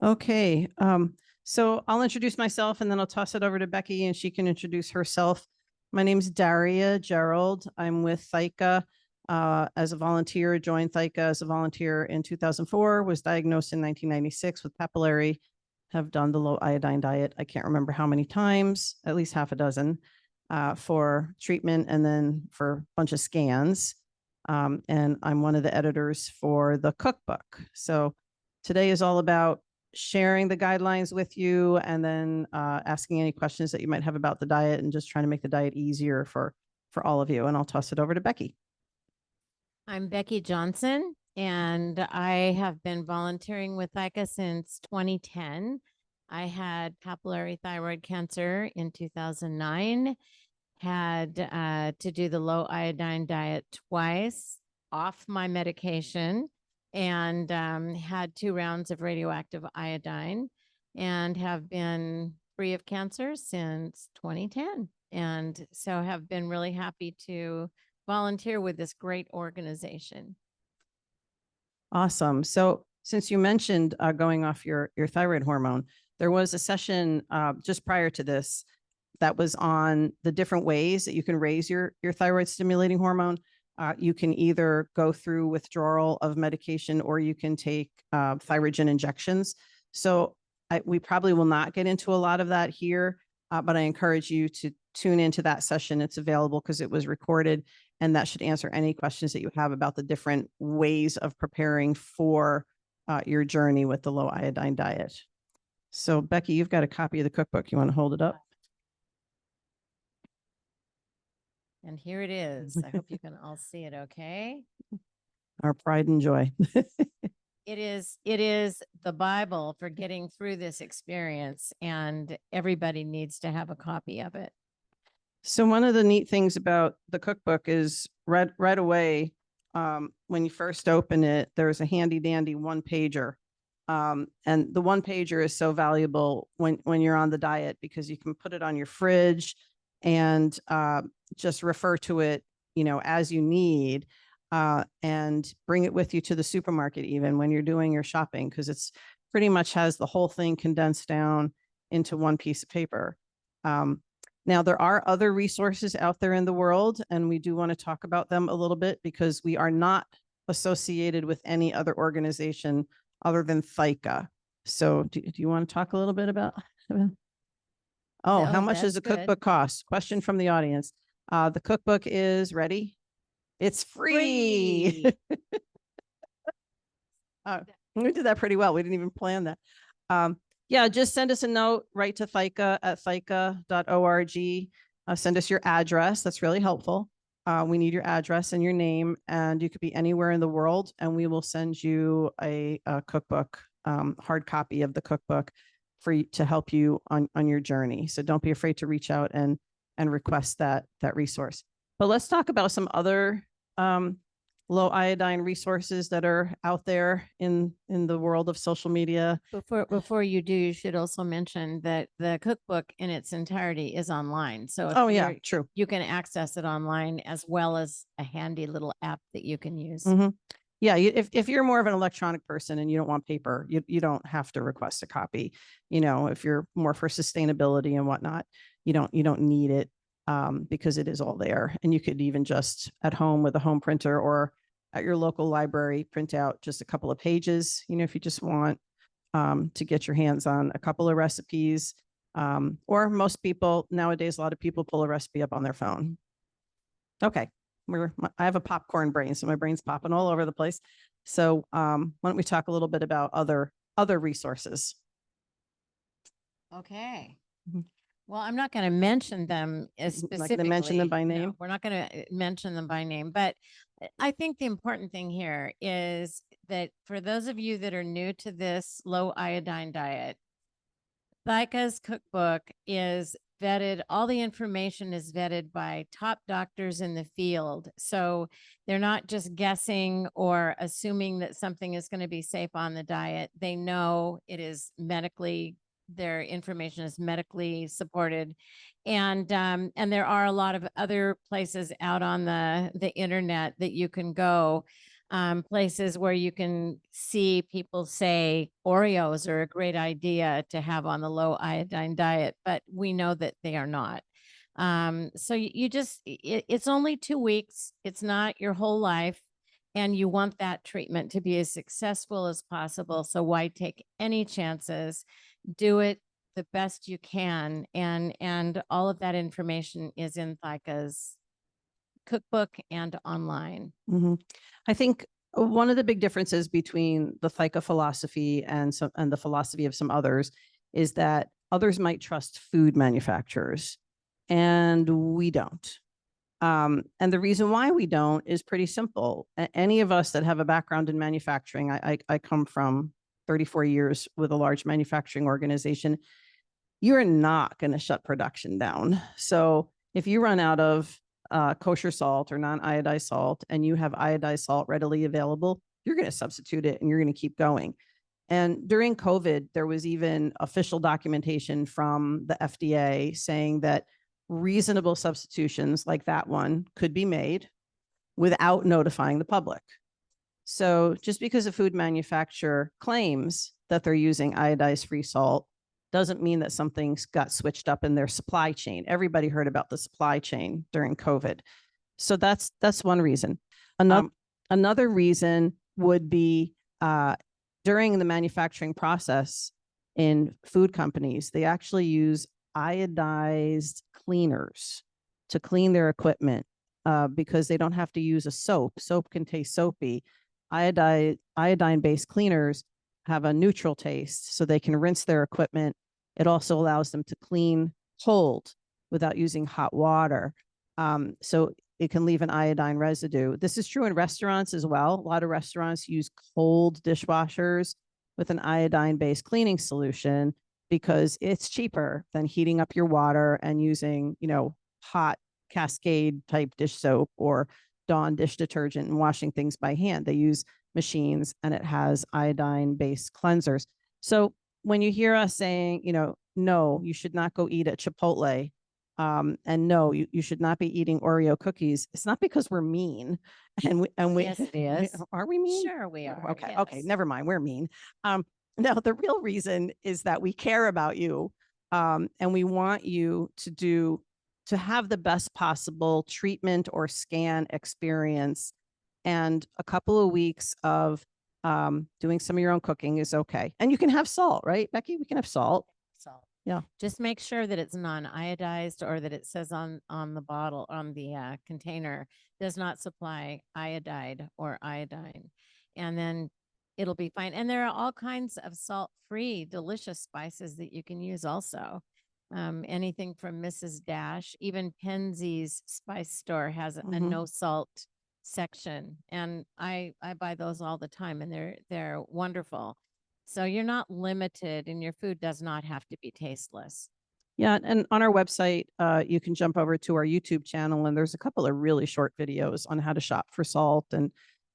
Okay. So I'll introduce myself and then I'll toss it over to Becky and she can introduce herself. My name's Daria Jerauld. I'm with ThyCa as a volunteer, joined ThyCa as a volunteer in 2004, was diagnosed in 1996 with papillary, have done the low iodine diet. I can't remember how many times, at least half a dozen for treatment and then for a bunch of scans. And I'm one of the editors for the cookbook. So today is all about sharing the guidelines with you and then asking any questions that you might have about the diet and just trying to make the diet easier for all of you. And I'll toss it over to Becky. I'm Becky Johnson, and I have been volunteering with ThyCa since 2010. I had papillary thyroid cancer in 2009, had to do the low iodine diet twice off my medication, and had 2 rounds of radioactive iodine, and have been free of cancer since 2010. And so have been really happy to volunteer with this great organization. Awesome. So since you mentioned going off your thyroid hormone, there was a session just prior to this that was on the different ways that you can raise your thyroid stimulating hormone. You can either go through withdrawal of medication or you can take thyrogen injections. So we probably will not get into a lot of that here, but I encourage you to tune into that session. It's available because it was recorded, and that should answer any questions that you have about the different ways of preparing for your journey with the low iodine diet. So Becky, you've got a copy of the cookbook. You want to hold it up? And here it is. I hope you can all see it okay. Our pride and joy. It is the Bible for getting through this experience, and everybody needs to have a copy of it. So one of the neat things about the cookbook is right away, when you first open it, there's a handy dandy one pager. And the one pager is so valuable when you're on the diet because you can put it on your fridge and just refer to it, as you need, and bring it with you to the supermarket even when you're doing your shopping, because it's pretty much has the whole thing condensed down into one piece of paper. Now, there are other resources out there in the world, and we do want to talk about them a little bit because we are not associated with any other organization other than ThyCa. So do you want to talk a little bit about? Oh, how much does the cookbook cost? Question from the audience. The cookbook is ready. It's free. We did that pretty well. We didn't even plan that. Yeah, just send us a note, write to ThyCa at thyca.org. Send us your address. That's really helpful. We need your address and your name, and you could be anywhere in the world, and we will send you a cookbook, hard copy of the cookbook for you to help you on your journey. So don't be afraid to reach out and request that resource. But let's talk about some other low iodine resources that are out there in the world of social media. Before you do, you should also mention that the cookbook in its entirety is online. So true. You can access it online as well as a handy little app that you can use. Yeah, if you're more of an electronic person and you don't want paper, you don't have to request a copy. If you're more for sustainability and whatnot, you don't need it. Because it is all there, and you could even just at home with a home printer or at your local library print out just a couple of pages, if you just want to get your hands on a couple of recipes, or most people nowadays, a lot of people pull a recipe up on their phone. Okay, I have a popcorn brain, so my brain's popping all over the place. So why don't we talk a little bit about other resources? Okay. Well, I'm not going to mention them specifically. Not going to mention them by name? No, we're not going to mention them by name. But I think the important thing here is that for those of you that are new to this low iodine diet, ThyCa's cookbook is vetted. All the information is vetted by top doctors in the field. So they're not just guessing or assuming that something is going to be safe on the diet. They know it is their information is medically supported. And there are a lot of other places out on the internet that you can go. places where you can see people say Oreos are a great idea to have on the low iodine diet, but we know that they are not. So you just, it's only 2 weeks. It's not your whole life. And you want that treatment to be as successful as possible. So why take any chances? Do it the best you can. And all of that information is in ThyCa's cookbook and online. I think one of the big differences between the ThyCa philosophy and the philosophy of some others is that others might trust food manufacturers and we don't. And the reason why we don't is pretty simple. Any of us that have a background in manufacturing, I come from 34 years with a large manufacturing organization. You're not going to shut production down. So if you run out of kosher salt or non-iodized salt and you have iodized salt readily available, you're going to substitute it and you're going to keep going. And during COVID, there was even official documentation from the FDA saying that reasonable substitutions like that one could be made without notifying the public. So just because a food manufacturer claims that they're using iodized-free salt doesn't mean that something's got switched up in their supply chain. Everybody heard about the supply chain during COVID. So that's one reason. Another reason would be during the manufacturing process in food companies, they actually use iodized cleaners to clean their equipment because they don't have to use a soap. Soap can taste soapy. Iodine-based cleaners have a neutral taste, so they can rinse their equipment. It also allows them to clean cold without using hot water. So it can leave an iodine residue. This is true in restaurants as well. A lot of restaurants use cold dishwashers with an iodine-based cleaning solution because it's cheaper than heating up your water and using, hot Cascade type dish soap or Dawn dish detergent and washing things by hand. They use machines and it has iodine-based cleansers. So when you hear us saying, no, you should not go eat at Chipotle, and no, you should not be eating Oreo cookies, it's not because we're mean. And we Yes, it is. Are we mean? Sure, we are. Okay. Yes. Okay. Never mind. We're mean. No, the real reason is that we care about you. And we want you to have the best possible treatment or scan experience. And a couple of weeks of doing some of your own cooking is okay. And you can have salt, right, Becky? We can have salt. Salt. Yeah. Just make sure that it's non-iodized or that it says on the bottle, on the container, does not supply iodide or iodine. And then it'll be fine. And there are all kinds of salt-free, delicious spices that you can use also. Anything from Mrs. Dash, even Penzeys Spice Store has a no salt section. And I buy those all the time and they're wonderful. So you're not limited and your food does not have to be tasteless. Yeah. And on our website, you can jump over to our YouTube channel and there's a couple of really short videos on how to shop for salt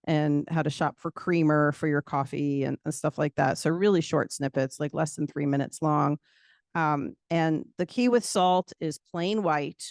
and how to shop for creamer for your coffee and stuff like that. So really short snippets, like less than 3 minutes long. And the key with salt is plain white.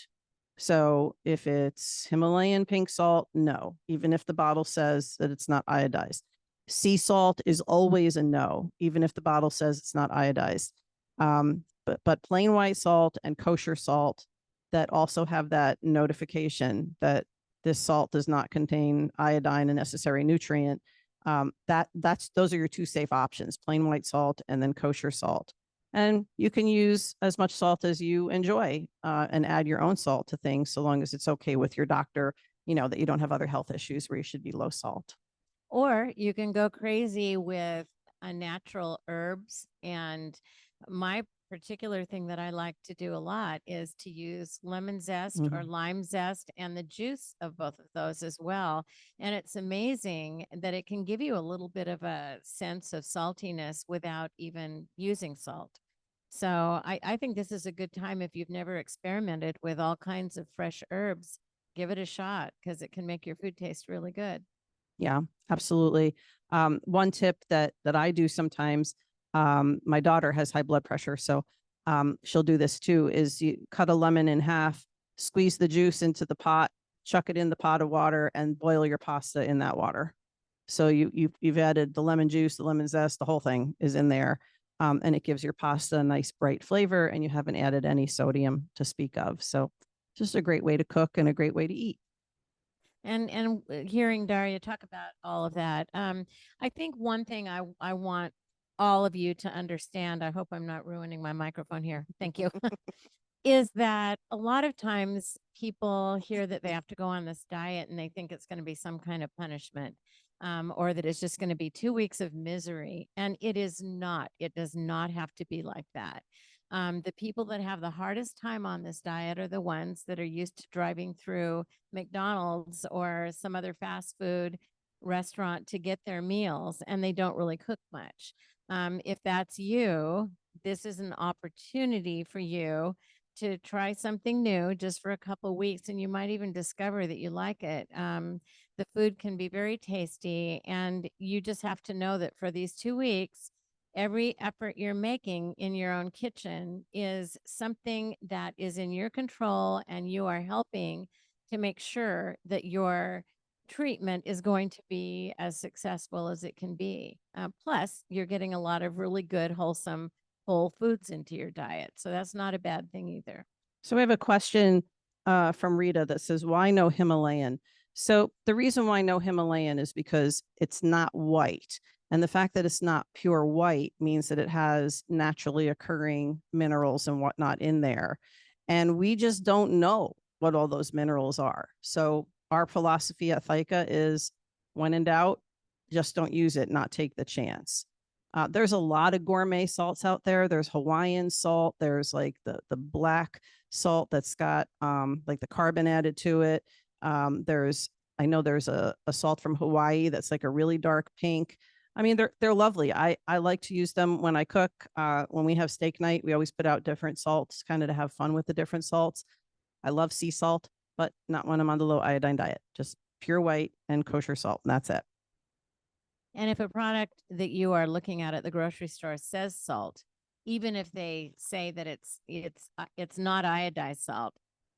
So if it's Himalayan pink salt, no, even if the bottle says that it's not iodized. Sea salt is always a no, even if the bottle says it's not iodized. But plain white salt and kosher salt that also have that notification that this salt does not contain iodine, a necessary nutrient. Those are your two safe options: plain white salt and then kosher salt. And you can use as much salt as you enjoy and add your own salt to things, so long as it's okay with your doctor, that you don't have other health issues where you should be low salt. Or you can go crazy with natural herbs. And my particular thing that I like to do a lot is to use lemon zest or lime zest and the juice of both of those as well. And it's amazing that it can give you a little bit of a sense of saltiness without even using salt. So I think this is a good time if you've never experimented with all kinds of fresh herbs, give it a shot because it can make your food taste really good. Yeah, absolutely. One tip that I do sometimes, my daughter has high blood pressure, so she'll do this too, is you cut a lemon in half, squeeze the juice into the pot, chuck it in the pot of water and boil your pasta in that water. So you've added the lemon juice, the lemon zest, the whole thing is in there. And it gives your pasta a nice bright flavor, and you haven't added any sodium to speak of. So just a great way to cook and a great way to eat. And hearing Daria talk about all of that, I think one thing I want all of you to understand, I hope I'm not ruining my microphone here. Thank you. Is that a lot of times people hear that they have to go on this diet and they think it's going to be some kind of punishment, or that it's just going to be 2 weeks of misery. And it is not. It does not have to be like that. The people that have the hardest time on this diet are the ones that are used to driving through McDonald's or some other fast food restaurant to get their meals, and they don't really cook much. If that's you, this is an opportunity for you to try something new just for a couple weeks, and you might even discover that you like it. The food can be very tasty, and you just have to know that for these 2 weeks, every effort you're making in your own kitchen is something that is in your control, and you are helping to make sure that your treatment is going to be as successful as it can be. Plus, you're getting a lot of really good, wholesome whole foods into your diet. So that's not a bad thing either. So we have a question from Rita that says, why no Himalayan? So the reason why no Himalayan is because it's not white. And the fact that it's not pure white means that it has naturally occurring minerals and whatnot in there. And we just don't know what all those minerals are. So our philosophy at ThyCa is, when in doubt, just don't use it, not take the chance. There's a lot of gourmet salts out there. There's Hawaiian salt. There's like the black salt that's got like the carbon added to it. I know there's a salt from Hawaii that's like a really dark pink. I mean, they're lovely. I like to use them when I cook. When we have steak night, we always put out different salts, kind of to have fun with the different salts. I love sea salt, but not when I'm on the low iodine diet. Just pure white and kosher salt, and that's it. And if a product that you are looking at the grocery store says salt, even if they say that it's not iodized salt,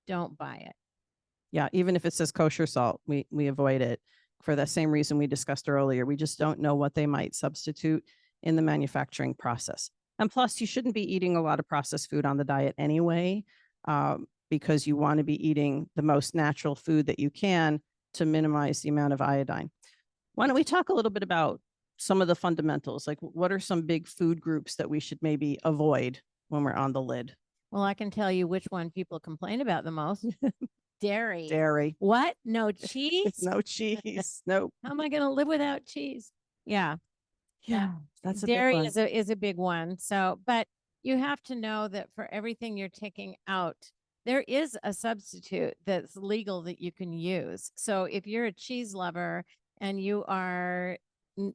don't buy it. Yeah, even if it says kosher salt, we avoid it for the same reason we discussed earlier. We just don't know what they might substitute in the manufacturing process. And plus, you shouldn't be eating a lot of processed food on the diet anyway, because you want to be eating the most natural food that you can to minimize the amount of iodine. Why don't we talk a little bit about some of the fundamentals? Like, what are some big food groups that we should maybe avoid when we're on the lid? Well, I can tell you which one people complain about the most. Dairy. Dairy. What? No cheese? No cheese. No. How am I going to live without cheese? Yeah. Yeah, that's a dairy big one. is a big one. So, but you have to know that for everything you're taking out, there is a substitute that's legal that you can use. So if you're a cheese lover and you are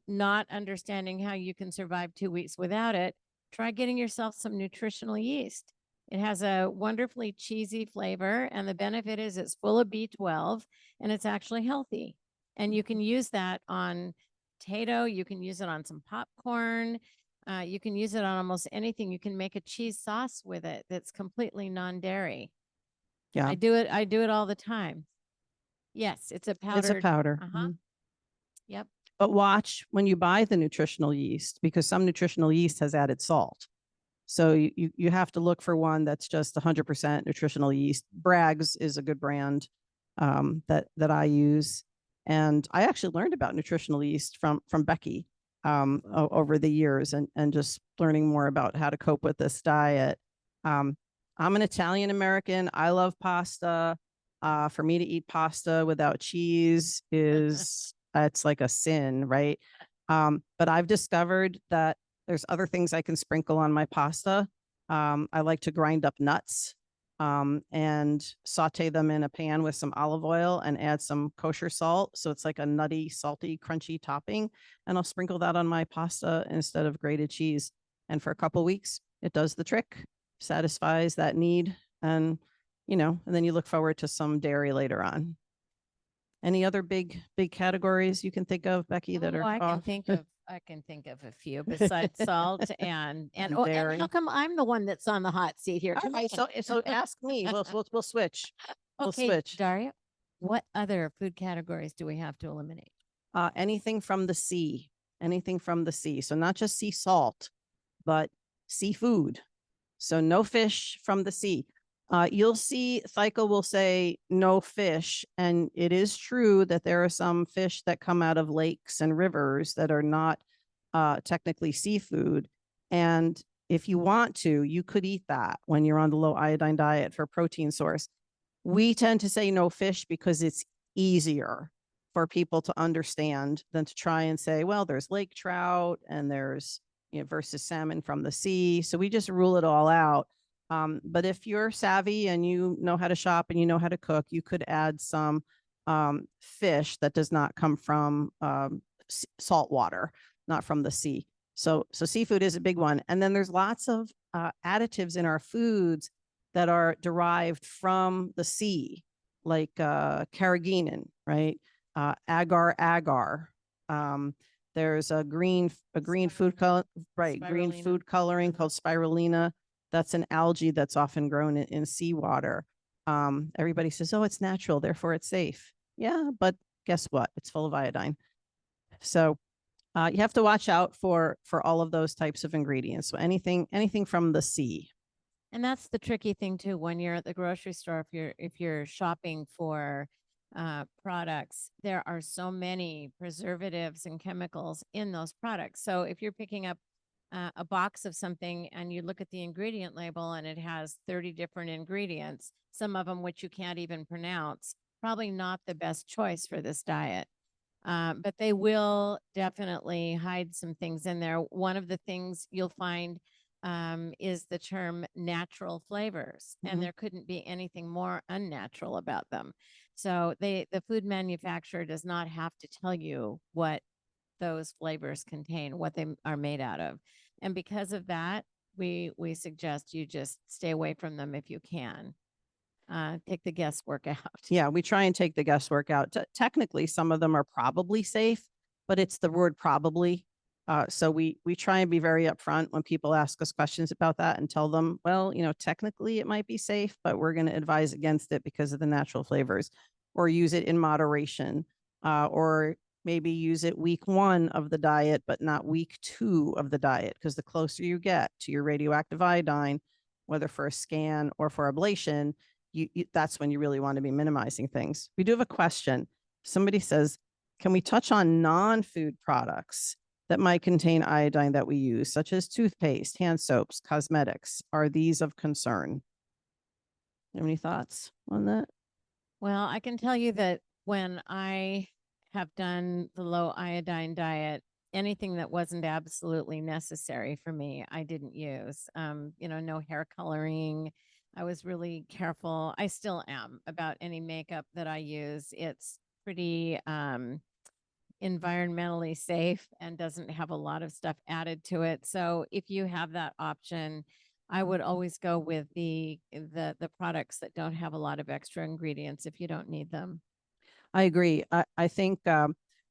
not understanding how you can survive 2 weeks without it, try getting yourself some nutritional yeast. It has a wonderfully cheesy flavor, and the benefit is it's full of B12 and it's actually healthy. And you can use that on potato, you can use it on some popcorn, you can use it on almost anything. You can make a cheese sauce with it that's completely non-dairy. Yeah, I do it all the time. Yes, it's a powder. it's a powder. Yep. But watch when you buy the nutritional yeast, because some nutritional yeast has added salt. So you have to look for one that's just 100% nutritional yeast. Bragg's is a good brand that I use. And I actually learned about nutritional yeast from Becky over the years, and just learning more about how to cope with this diet. I'm an Italian American. I love pasta. For me to eat pasta without cheese is it's like a sin, right? But I've discovered that there's other things I can sprinkle on my pasta. I like to grind up nuts and saute them in a pan with some olive oil and add some kosher salt. So it's like a nutty, salty, crunchy topping. And I'll sprinkle that on my pasta instead of grated cheese. And for a couple of weeks, it does the trick, satisfies that need. And, and then you look forward to some dairy later on. Any other big categories you can think of, Becky, that are I off? I can think of a few besides salt and dairy. And how come I'm the one that's on the hot seat here? All right, so ask me. We'll switch. We'll Okay, switch. Daria, what other food categories do we have to eliminate? anything from the sea, anything from the sea. So not just sea salt, but seafood. So no fish from the sea. You'll see ThyCa will say no fish. And it is true that there are some fish that come out of lakes and rivers that are not technically seafood. And if you want to, you could eat that when you're on the low iodine diet for a protein source. We tend to say no fish because it's easier for people to understand than to try and say, well, there's lake trout and there's, versus salmon from the sea. So we just rule it all out. But if you're savvy and you know how to shop and you know how to cook, you could add some fish that does not come from salt water, not from the sea. So seafood is a big one. And then there's lots of additives in our foods that are derived from the sea, like carrageenan, right? Agar. There's a green food color, right? Green food coloring called spirulina. That's an algae that's often grown in seawater. Everybody says, oh, it's natural, therefore it's safe. Yeah, but guess what? It's full of iodine. So you have to watch out for all of those types of ingredients. So anything from the sea. And that's the tricky thing too, when you're at the grocery store, if you're shopping for products, there are so many preservatives and chemicals in those products. So if you're picking up a box of something and you look at the ingredient label and it has 30 different ingredients, some of them which you can't even pronounce, probably not the best choice for this diet. But they will definitely hide some things in there. One of the things you'll find is the term natural flavors, and there couldn't be anything more unnatural about them. So the food manufacturer does not have to tell you what those flavors contain, what they are made out of. And because of that, we suggest you just stay away from them if you can. Take the guesswork out. Yeah, we try and take the guesswork out. Technically, some of them are probably safe, but it's the word probably. So we try and be very upfront when people ask us questions about that and tell them, well, technically it might be safe, but we're going to advise against it because of the natural flavors, or use it in moderation, or maybe use it week 1 of the diet, but not week 2 of the diet, because the closer you get to your radioactive iodine, whether for a scan or for ablation, that's when you really want to be minimizing things. We do have a question. Somebody says, can we touch on non-food products that might contain iodine that we use, such as toothpaste, hand soaps, cosmetics? Are these of concern? Have any thoughts on that? Well, I can tell you that when I have done the low iodine diet, anything that wasn't absolutely necessary for me, I didn't use. No hair coloring. I was really careful. I still am about any makeup that I use. It's pretty environmentally safe and doesn't have a lot of stuff added to it. So if you have that option, I would always go with the products that don't have a lot of extra ingredients if you don't need them. I agree. I think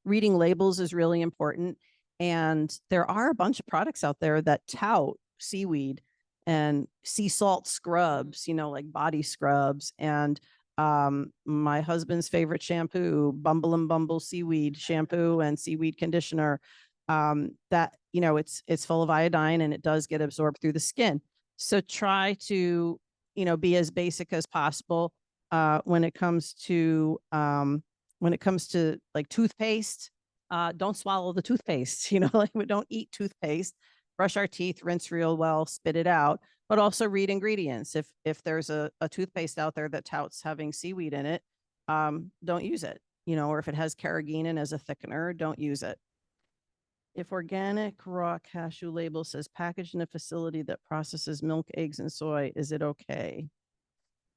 reading labels is really important. And there are a bunch of products out there that tout seaweed and sea salt scrubs, like body scrubs. And my husband's favorite shampoo, Bumble and Bumble seaweed shampoo and seaweed conditioner, that, it's full of iodine and it does get absorbed through the skin. So try to, be as basic as possible when it comes to like toothpaste. Don't swallow the toothpaste, like we don't eat toothpaste. Brush our teeth, rinse real well, spit it out, but also read ingredients. If there's a toothpaste out there that touts having seaweed in it, don't use it, or if it has carrageenan as a thickener, don't use it. If organic raw cashew label says packaged in a facility that processes milk, eggs, and soy, is it okay?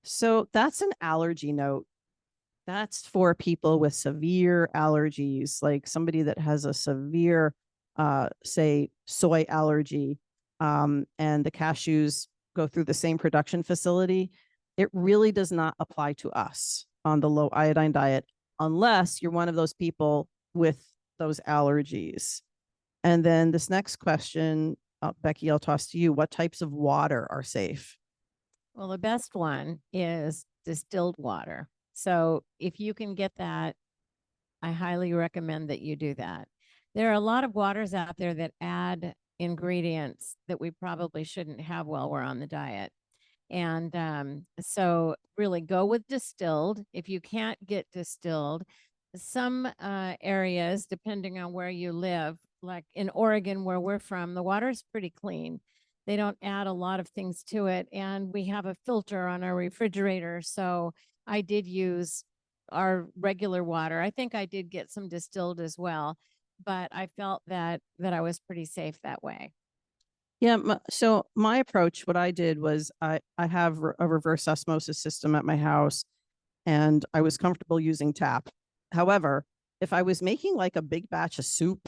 So that's an allergy note. That's for people with severe allergies, like somebody that has a severe, say, soy allergy, and the cashews go through the same production facility. It really does not apply to us on the low iodine diet, unless you're one of those people with those allergies. And then this next question, Becky, I'll toss to you. What types of water are safe? Well, the best one is distilled water. So if you can get that I highly recommend that you do that. There are a lot of waters out there that add ingredients that we probably shouldn't have while we're on the diet. And so really go with distilled. If you can't get distilled, some areas, depending on where you live, like in Oregon, where we're from, the water is pretty clean. They don't add a lot of things to it. And we have a filter on our refrigerator. So I did use our regular water. I think I did get some distilled as well, but I felt that I was pretty safe that way. Yeah. So my approach, what I did was I have a reverse osmosis system at my house, and I was comfortable using tap. However, if I was making like a big batch of soup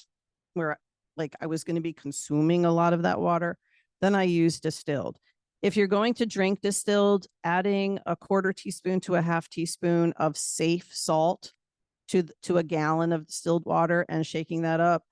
where like I was going to be consuming a lot of that water, then I use distilled. If you're going to drink distilled, adding a quarter teaspoon to a half teaspoon of safe salt to a gallon of distilled water and shaking that up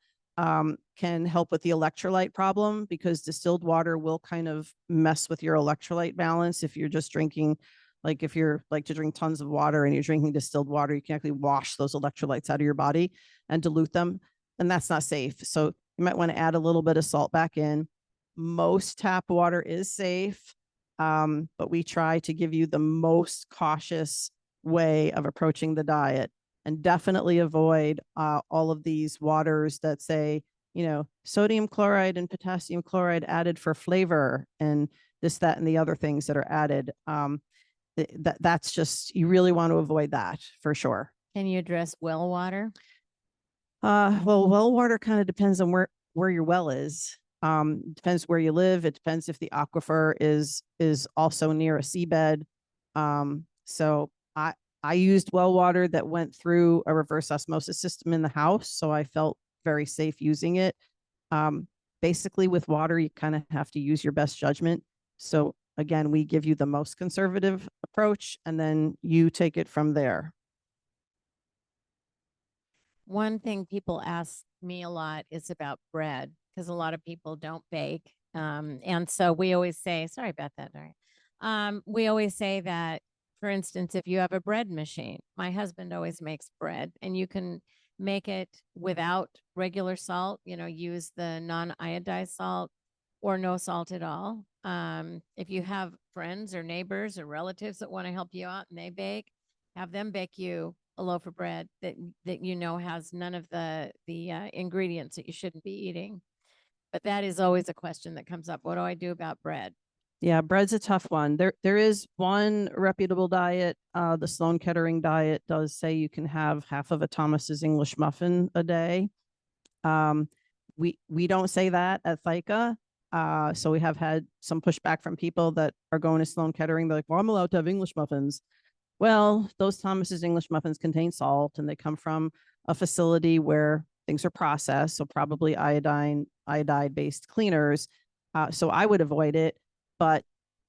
can help with the electrolyte problem, because distilled water will kind of mess with your electrolyte balance if you're just drinking. Like if you're like to drink tons of water and you're drinking distilled water, you can actually wash those electrolytes out of your body and dilute them, and that's not safe. So you might want to add a little bit of salt back in. Most tap water is safe, but we try to give you the most cautious way of approaching the diet, and definitely avoid all of these waters that say, sodium chloride and potassium chloride added for flavor, and this, that, and the other things that are added. That's just, you really want to avoid that for sure. Can you address well water? Well water kind of depends on where your well is. Depends where you live. It depends if the aquifer is also near a seabed. So I used well water that went through a reverse osmosis system in the house, so I felt very safe using it. Basically, with water, you kind of have to use your best judgment. So again, we give you the most conservative approach, and then you take it from there. One thing people ask me a lot is about bread, because a lot of people don't bake. And so we always say, sorry about that, Daria. We always say that, for instance, if you have a bread machine, my husband always makes bread, and you can make it without regular salt, use the non-iodized salt or no salt at all. If you have friends or neighbors or relatives that want to help you out and they bake, have them bake you a loaf of bread that has none of the ingredients that you shouldn't be eating. But that is always a question that comes up. What do I do about bread? Yeah, bread's a tough one. There is one reputable diet. The Sloan Kettering diet does say you can have half of a Thomas's English muffin a day. We don't say that at ThyCa. So we have had some pushback from people that are going to Sloan Kettering. They're like, well, I'm allowed to have English muffins. Well, those Thomas's English muffins contain salt, and they come from a facility where things are processed, so probably iodide-based cleaners. So I would avoid it. But,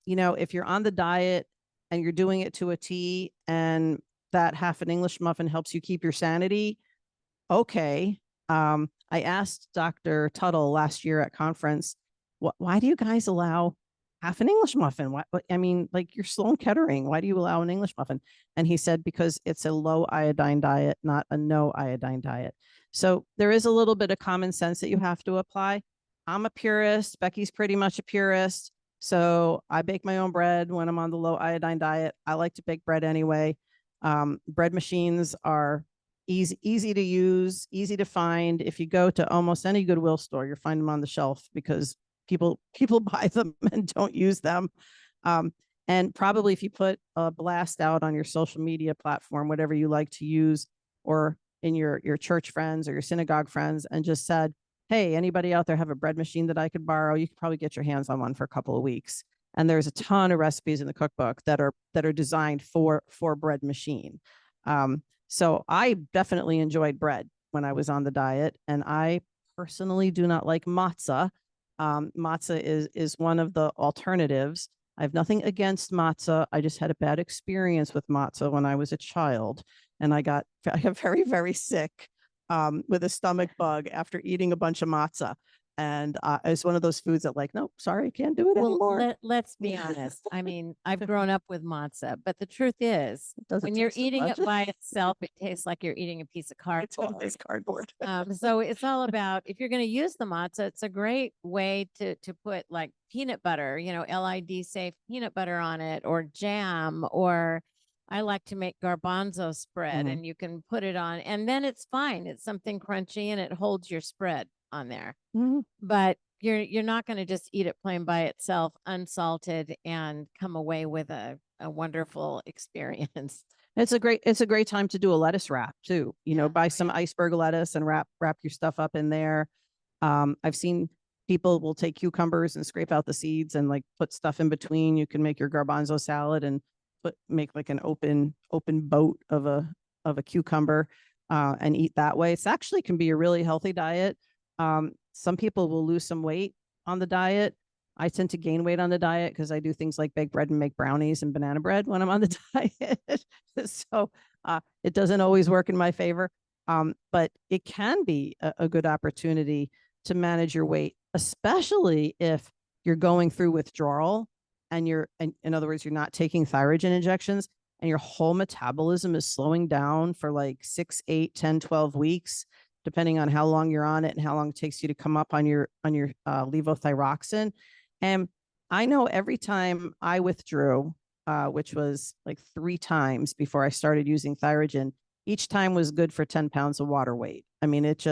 if you're on the diet and you're doing it to a T, and that half an English muffin helps you keep your sanity, okay. I asked Dr. Tuttle last year at conference, why do you guys allow half an English muffin? I mean, like, you're Sloan Kettering. Why do you allow an English muffin? And he said, because it's a low iodine diet, not a no iodine diet. So there is a little bit of common sense that you have to apply. I'm a purist. Becky's pretty much a purist. So I bake my own bread when I'm on the low iodine diet. I like to bake bread anyway. Bread machines are easy to use, easy to find. If you go to almost any Goodwill store, you'll find them on the shelf, because people buy them and don't use them. And probably if you put a blast out on your social media platform, whatever you like to use, or in your church friends or your synagogue friends, and just said, hey, anybody out there have a bread machine that I could borrow? You could probably get your hands on one for a couple of weeks. And there's a ton of recipes in the cookbook that are designed for bread machine. So I definitely enjoyed bread when I was on the diet, and I personally do not like matzah. Matzah is one of the alternatives. I have nothing against matzah. I just had a bad experience with matzah when I was a child, and I got very, very sick with a stomach bug after eating a bunch of matzah. And it's one of those foods that like, nope, sorry, can't do it Well, anymore. let's be honest. I mean, I've grown up with matzah, but the truth is, It doesn't when you're taste as eating much. it by itself, it tastes like you're eating a piece of It's cardboard. always cardboard. So it's all about, if you're going to use the matzah, it's a great way to put like peanut butter, LID safe peanut butter on it, or jam, or I like to make garbanzo spread, Mhm. and you can put it on, and then it's fine. It's something crunchy and it holds your spread on there. Mhm. But you're not going to just eat it plain by itself, unsalted, and come away with a wonderful experience. It's a great time to do a lettuce wrap too. Yeah. Buy some iceberg lettuce and wrap your stuff up in there. I've seen people will take cucumbers and scrape out the seeds and like put stuff in between. You can make your garbanzo salad and make like an open boat of a cucumber and eat that way. It's actually can be a really healthy diet. Some people will lose some weight on the diet. I tend to gain weight on the diet because I do things like bake bread and make brownies and banana bread when I'm on the diet. So it doesn't always work in my favor. But it can be a good opportunity to manage your weight, especially if you're going through withdrawal and in other words, you're not taking thyrogen injections and your whole metabolism is slowing down for like 6, 8, 10, 12 weeks, depending on how long you're on it and how long it takes you to come up on your levothyroxine. And I know every time I withdrew, which was like 3 times before I started using Thyrogen, each time was good for 10 pounds of water weight. I mean, it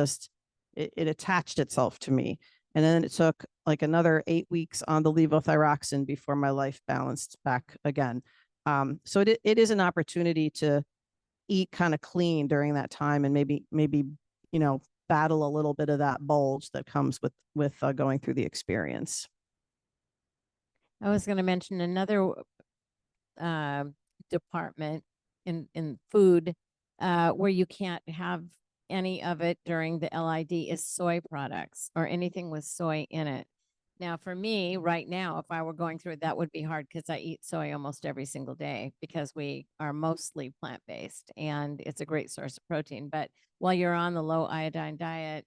attached itself to me. And then it took like another 8 weeks on the levothyroxine before my life balanced back again. So it is an opportunity to eat kind of clean during that time and maybe, battle a little bit of that bulge that comes with going through the experience. I was going to mention another uh, department in food where you can't have any of it during the LID is soy products or anything with soy in it. Now, for me right now, if I were going through it, that would be hard because I eat soy almost every single day because we are mostly plant-based and it's a great source of protein. But while you're on the low iodine diet,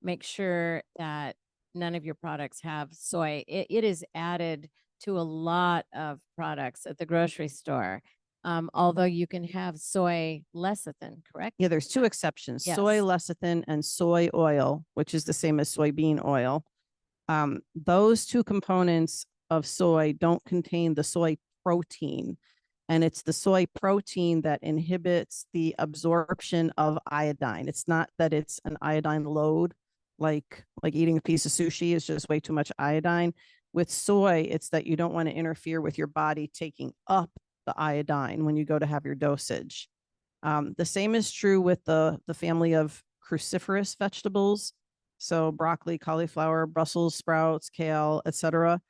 make sure that none of your products have soy. It is added to a lot of products at the grocery store. Although you can have soy lecithin, correct? Yeah, there's 2 exceptions, soy Yes. lecithin and soy oil, which is the same as soybean oil. Those 2 components of soy don't contain the soy protein. And it's the soy protein that inhibits the absorption of iodine. It's not that it's an iodine load, like eating a piece of sushi is just way too much iodine. With soy, it's that you don't want to interfere with your body taking up the iodine when you go to have your dosage. The same is true with the family of cruciferous vegetables. So broccoli, cauliflower, Brussels sprouts, kale, etc.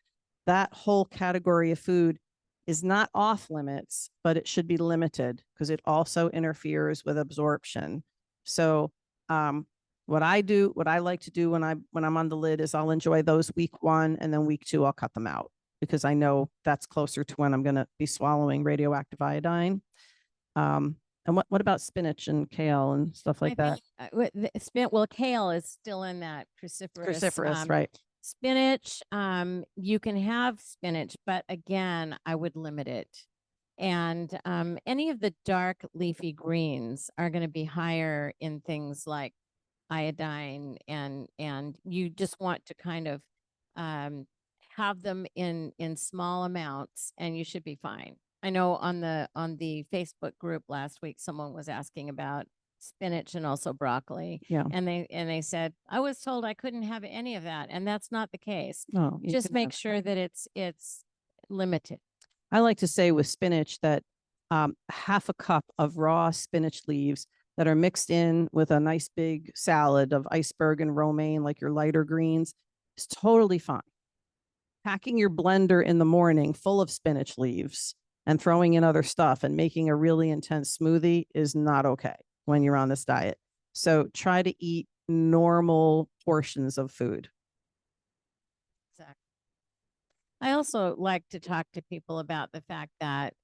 That whole category of food is not off limits, but it should be limited because it also interferes with absorption. So what I like to do when I'm on the lid is I'll enjoy those week 1 and then week 2 I'll cut them out because I know that's closer to when I'm going to be swallowing radioactive iodine. And what about spinach and kale and stuff like that? Well, kale is still in that cruciferous. Cruciferous, right? Spinach, you can have spinach, but again, I would limit it. And any of the dark leafy greens are going to be higher in things like iodine, and you just want to kind of have them in small amounts, and you should be fine. I know on the Facebook group last week, someone was asking about spinach and also broccoli. Yeah. And they said, I was told I couldn't have any of that. And that's not the case. No, Just make sure that it's limited. I like to say with spinach that half a cup of raw spinach leaves that are mixed in with a nice big salad of iceberg and romaine, like your lighter greens, is totally fine. Packing your blender in the morning full of spinach leaves and throwing in other stuff and making a really intense smoothie is not okay when you're on this diet. So try to eat normal portions of food. Exactly. I also like to talk to people about the fact that,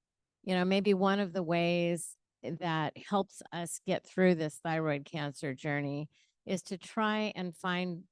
maybe one of the ways that helps us get through this thyroid cancer journey is to try and find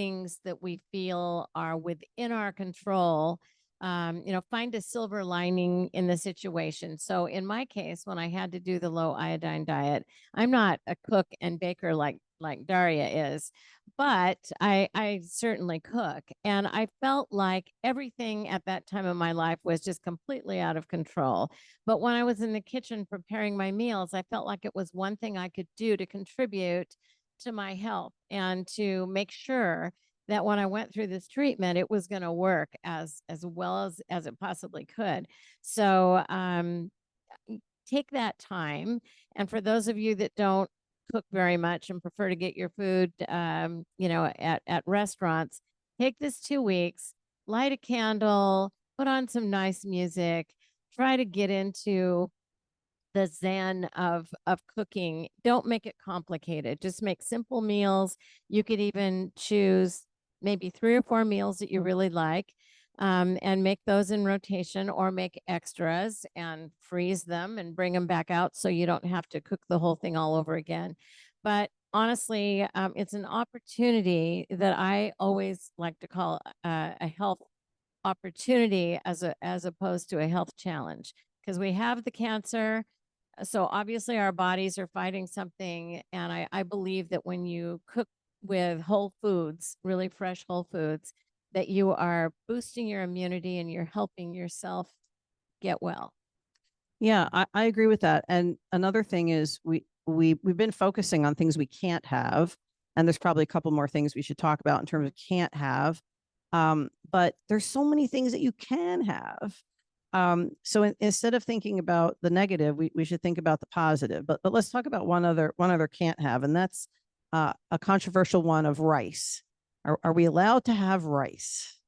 things that we feel are within our control, find a silver lining in the situation. So in my case, when I had to do the low iodine diet, I'm not a cook and baker like Daria is, but I certainly cook. And I felt like everything at that time of my life was just completely out of control. But when I was in the kitchen preparing my meals, I felt like it was one thing I could do to contribute to my health and to make sure that when I went through this treatment, it was going to work as well as it possibly could. So take that time. And for those of you that don't cook very much and prefer to get your food, at restaurants, take this 2 weeks, light a candle, put on some nice music, try to get into the zen of cooking. Don't make it complicated. Just make simple meals. You could even choose maybe 3 or 4 meals that you really like, and make those in rotation, or make extras and freeze them and bring them back out so you don't have to cook the whole thing all over again. But honestly, it's an opportunity that I always like to call a health opportunity as opposed to a health challenge, because we have the cancer. So obviously our bodies are fighting something. And I believe that when you cook with whole foods, really fresh whole foods, that you are boosting your immunity and you're helping yourself get well. Yeah, I agree with that. And another thing is we've been focusing on things we can't have. And there's probably a couple more things we should talk about in terms of can't have. But there's so many things that you can have. So instead of thinking about the negative, we should think about the positive. But let's talk about one other can't have, and that's a controversial one of rice. Are we allowed to have rice?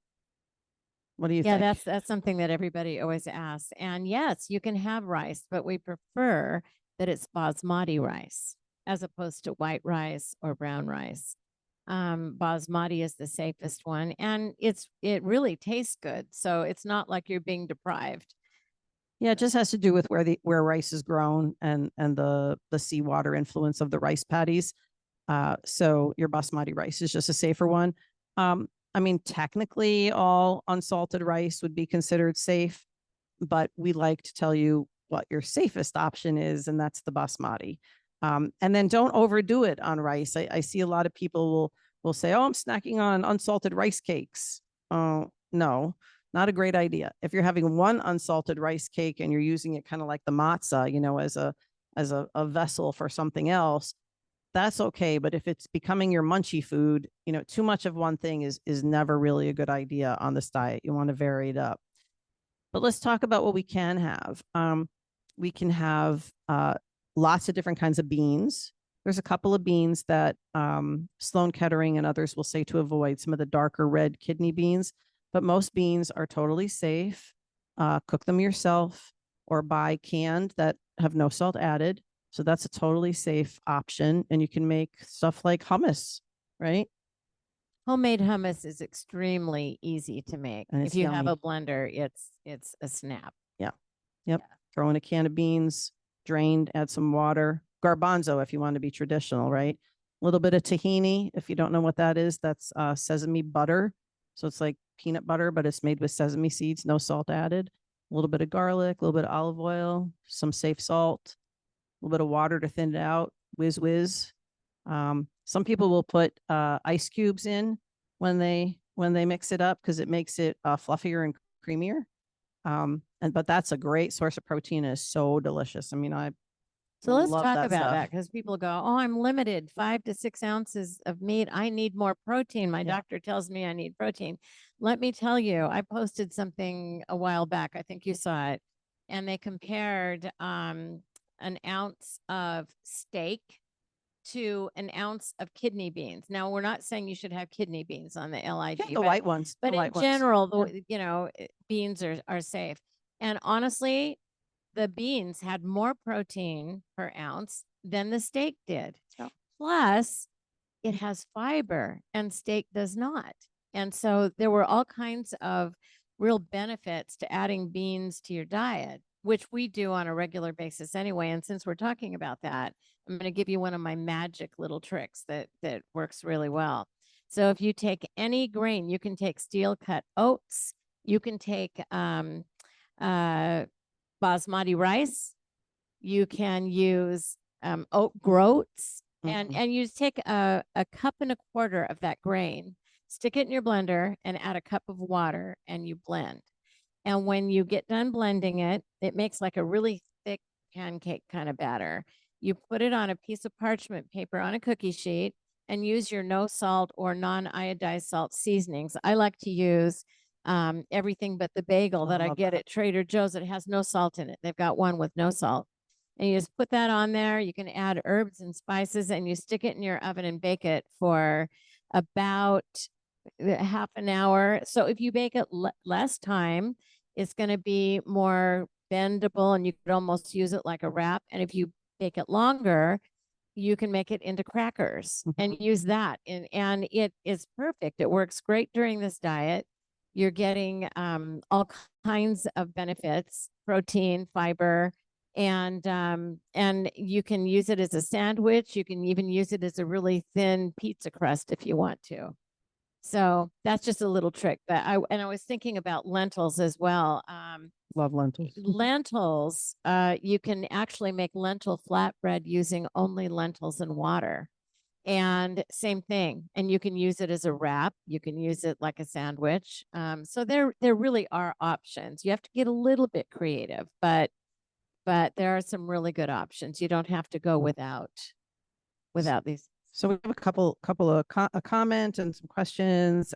What do you Yeah, think? that's something that everybody always asks. And yes, you can have rice, but we prefer that it's basmati rice as opposed to white rice or brown rice. Basmati is the safest one, and it really tastes good. So it's not like you're being deprived. Yeah, it just has to do with where rice is grown and the seawater influence of the rice paddies. So your basmati rice is just a safer one. I mean, technically, all unsalted rice would be considered safe, but we like to tell you what your safest option is, and that's the basmati. And then don't overdo it on rice. I see a lot of people will say, "Oh, I'm snacking on unsalted rice cakes." Oh, no, not a great idea. If you're having one unsalted rice cake and you're using it kind of like the matzah, as a vessel for something else, that's okay. But if it's becoming your munchy food, too much of one thing is never really a good idea on this diet. You want to vary it up. But let's talk about what we can have. We can have lots of different kinds of beans. There's a couple of beans that Sloan Kettering and others will say to avoid, some of the darker red kidney beans, but most beans are totally safe. Cook them yourself or buy canned that have no salt added. So that's a totally safe option. And you can make stuff like hummus, right? Homemade hummus is extremely easy to make. And If it's you have yummy. a blender, it's a snap. Yeah. Yep. Throw in a can of beans, drained, add some water. Garbanzo, if you want to be traditional, right? A little bit of tahini. If you don't know what that is, that's sesame butter. So it's like peanut butter, but it's made with sesame seeds, no salt added. A little bit of garlic, a little bit of olive oil, some safe salt, a little bit of water to thin it out. Whiz. Some people will put ice cubes in when they mix it up because it makes it fluffier and creamier. But that's a great source of protein. And is so delicious. I mean, I So let's love talk that about stuff. that, because people go, "Oh, I'm limited 5 to 6 ounces of meat. I need more protein. My doctor tells me I need protein." Let me tell you, I posted something a while back. I think you saw it, and they compared an ounce of steak to an ounce of kidney beans. Now, we're not saying you should have kidney beans on the LIG, Yeah, the white ones. but The in white ones. general, Yeah. beans are safe. And honestly, the beans had more protein per ounce than the steak did. Yeah. Plus, it has fiber and steak does not. And so there were all kinds of real benefits to adding beans to your diet, which we do on a regular basis anyway. And since we're talking about that, I'm going to give you one of my magic little tricks that works really well. So if you take any grain, you can take steel cut oats, you can take basmati rice, you can use oat groats, and you take a cup and a quarter of that grain, stick it in your blender, and add a cup of water, and you blend. And when you get done blending it, it makes like a really thick pancake kind of batter. You put it on a piece of parchment paper on a cookie sheet and use your no salt or non-iodized salt seasonings. I like to use everything but the bagel that I get at Trader Joe's. It has no salt in it. They've got one with no salt. And you just put that on there. You can add herbs and spices, and you stick it in your oven and bake it for about half an hour. So if you bake it less time, it's going to be more bendable, and you could almost use it like a wrap. And if you bake it longer, you can make it into crackers and use that. And it is perfect. It works great during this diet. You're getting all kinds of benefits, protein, fiber, and you can use it as a sandwich. You can even use it as a really thin pizza crust if you want to. So that's just a little trick. But I was thinking about lentils as well. Love lentils. Lentils, you can actually make lentil flatbread using only lentils and water. And same thing. And you can use it as a wrap. You can use it like a sandwich. So there really are options. You have to get a little bit creative, but there are some really good options. You don't have to go without these. So we have a couple of a comment and some questions.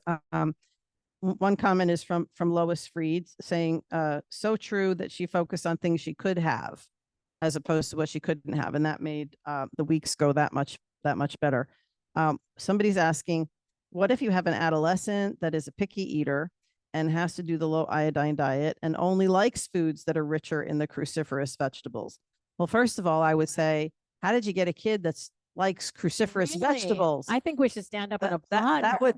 One comment is from Lois Freed saying, so true that she focused on things she could have as opposed to what she couldn't have. And that made the weeks go that much better. Somebody's asking, what if you have an adolescent that is a picky eater and has to do the low iodine diet and only likes foods that are richer in the cruciferous vegetables? Well, first of all, I would say, how did you get a kid that's likes cruciferous vegetables? I think we should stand up and applaud. That would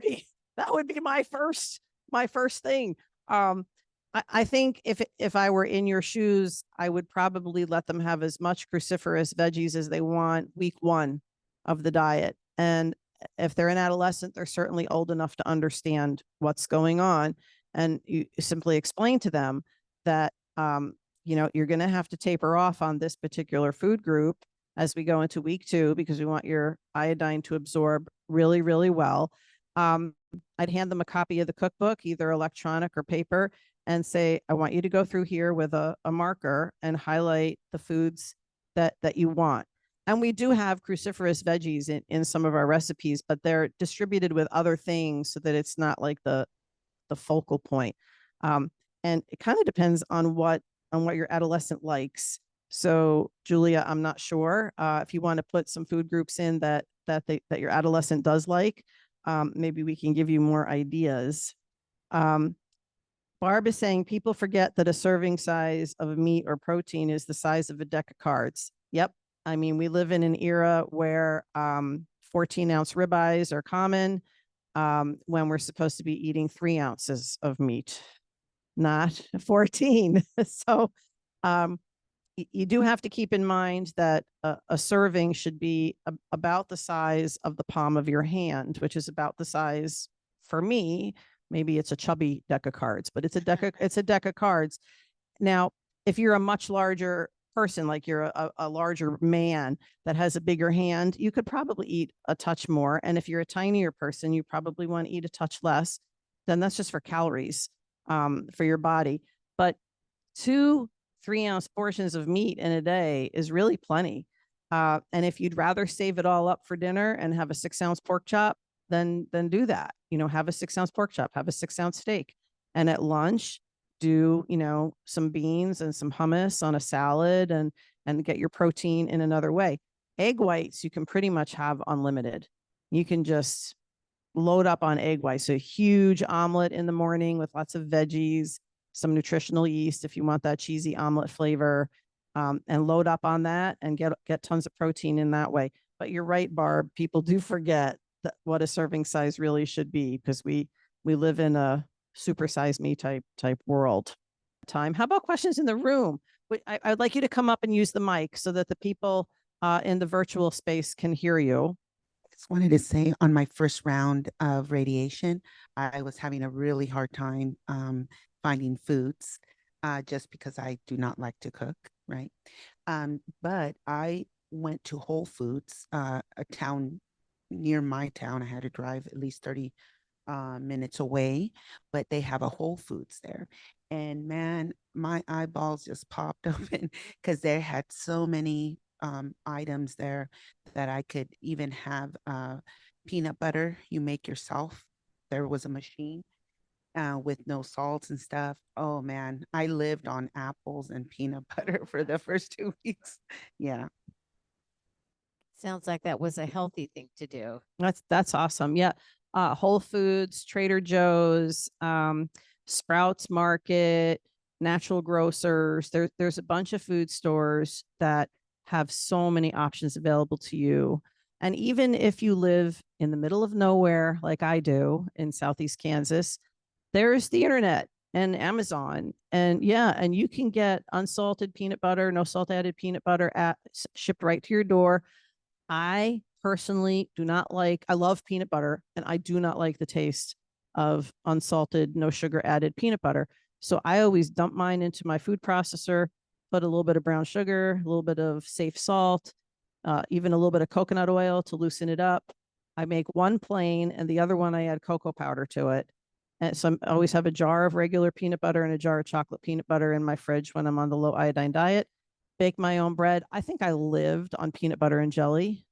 be my first thing. I think if I were in your shoes, I would probably let them have as much cruciferous veggies as they want week 1 of the diet. And if they're an adolescent, they're certainly old enough to understand what's going on. And you simply explain to them that, you're going to have to taper off on this particular food group as we go into week 2, because we want your iodine to absorb really, really well. I'd hand them a copy of the cookbook, either electronic or paper, and say, I want you to go through here with a marker and highlight the foods that you want. And we do have cruciferous veggies in some of our recipes, but they're distributed with other things so that it's not like the focal point. And it kind of depends on what your adolescent likes. So Julia, I'm not sure if you want to put some food groups in that your adolescent does like. Maybe we can give you more ideas. Barb is saying people forget that a serving size of meat or protein is the size of a deck of cards. Yep. I mean, we live in an era where 14-ounce ribeyes are common when we're supposed to be eating 3 ounces of meat, not 14. So you do have to keep in mind that a serving should be about the size of the palm of your hand, which is about the size, for me, maybe it's a chubby deck of cards, but it's a deck of cards. Now, if you're a much larger person, like you're a larger man that has a bigger hand, you could probably eat a touch more. And if you're a tinier person, you probably want to eat a touch less. Then that's just for calories for your body. But 2 3-ounce portions of meat in a day is really plenty. And if you'd rather save it all up for dinner and have a 6-ounce pork chop, then do that. Have a 6-ounce pork chop, have a 6-ounce steak. And at lunch, do, some beans and some hummus on a salad and get your protein in another way. Egg whites, you can pretty much have unlimited. You can just load up on egg whites. So a huge omelet in the morning with lots of veggies, some nutritional yeast if you want that cheesy omelet flavor, and load up on that and get tons of protein in that way. But you're right, Barb, people do forget what a serving size really should be, because we live in a super size me type world. How about questions in the room? I'd like you to come up and use the mic so that the people in the virtual space can hear you. just wanted to say on my first round of radiation, I was having a really hard time finding foods just because I do not like to cook, right? But I went to Whole Foods, a town near my town. I had to drive at least 30 minutes away, but they have a Whole Foods there. And man, my eyeballs just popped open because they had so many items there that I could even have peanut butter you make yourself. There was a machine with no salts and stuff. Oh man, I lived on apples and peanut butter for the first 2 weeks. Yeah. Sounds like that was a healthy thing to do. That's awesome. Yeah. Whole Foods, Trader Joe's, Sprouts Market, Natural Grocers. There's a bunch of food stores that have so many options available to you. And even if you live in the middle of nowhere, like I do in Southeast Kansas, there's the internet and Amazon. And yeah, and you can get unsalted peanut butter, no salt added peanut butter shipped right to your door. I personally do not like, I love peanut butter and I do not like the taste of unsalted, no sugar added peanut butter. So I always dump mine into my food processor, put a little bit of brown sugar, a little bit of safe salt, even a little bit of coconut oil to loosen it up. I make one plain and the other one I add cocoa powder to it. And so I always have a jar of regular peanut butter and a jar of chocolate peanut butter in my fridge when I'm on the low iodine diet. Bake my own bread. I think I lived on peanut butter and jelly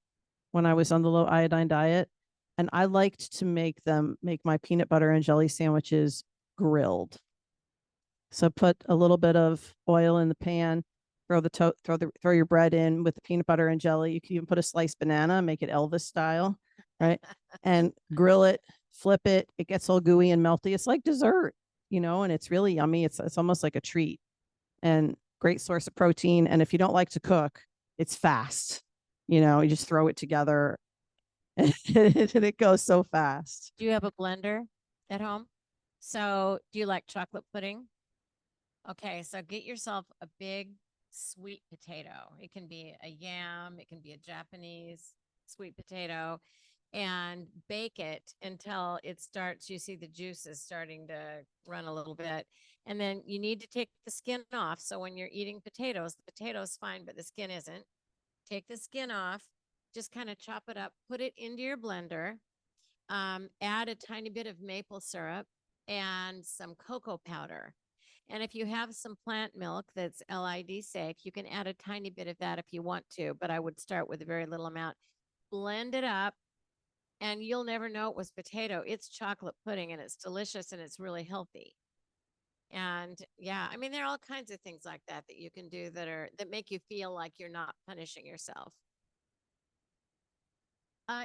when I was on the low iodine diet. And I liked to make my peanut butter and jelly sandwiches grilled. So put a little bit of oil in the pan, throw your bread in with the peanut butter and jelly. You can even put a sliced banana, make it Elvis style, right? And grill it, flip it. It gets all gooey and melty. It's like dessert, and it's really yummy. It's almost like a treat and great source of protein. And if you don't like to cook, it's fast. You just throw it together and it goes so fast. Do you have a blender at home? So do you like chocolate pudding? Okay, so get yourself a big sweet potato. It can be a yam, it can be a Japanese sweet potato, and bake it until it starts, you see the juices starting to run a little bit. And then you need to take the skin off. So when you're eating potatoes, the potato's fine, but the skin isn't. Take the skin off, just kind of chop it up, put it into your blender, add a tiny bit of maple syrup and some cocoa powder. And if you have some plant milk that's LID safe, you can add a tiny bit of that if you want to, but I would start with a very little amount. Blend it up and you'll never know it was potato. It's chocolate pudding and it's delicious and it's really healthy. And yeah, I mean, there are all kinds of things like that you can do that make you feel like you're not punishing yourself.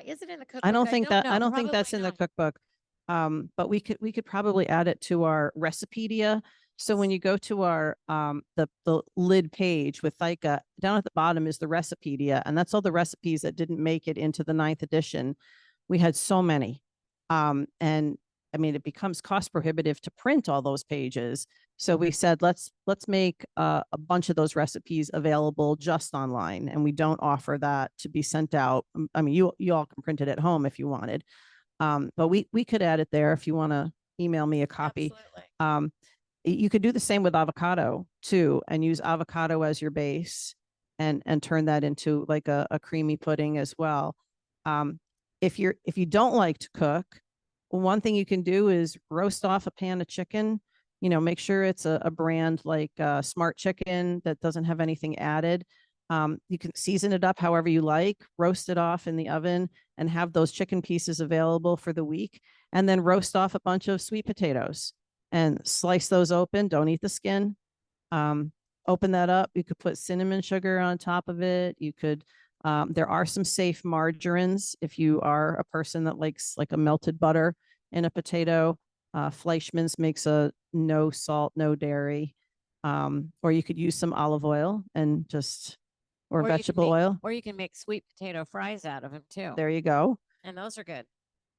Is it in the cookbook? I don't think Probably that's in the not. cookbook. But we could probably add it to our Recipedia. So when you go to our the lid page with ThyCa, down at the bottom is the Recipedia, and that's all the recipes that didn't make it into the 9th edition. We had so many. And I mean, it becomes cost prohibitive to print all those pages. So we said, let's make a bunch of those recipes available just online. And we don't offer that to be sent out. I mean, you all can print it at home if you wanted. But we could add it there if you want to email me a copy. Absolutely. You could do the same with avocado too, and use avocado as your base and turn that into like a creamy pudding as well. If you don't like to cook, one thing you can do is roast off a pan of chicken. Make sure it's a brand like Smart Chicken that doesn't have anything added. You can season it up however you like, roast it off in the oven and have those chicken pieces available for the week. And then roast off a bunch of sweet potatoes and slice those open. Don't eat the skin. Open that up. You could put cinnamon sugar on top of it. You could, there are some safe margarines if you are a person that likes like a melted butter in a potato. Fleischmann's makes a no salt, no dairy. Or you could use some olive oil and or vegetable oil. Or you can make sweet potato fries out of them too. There you go. And those are good.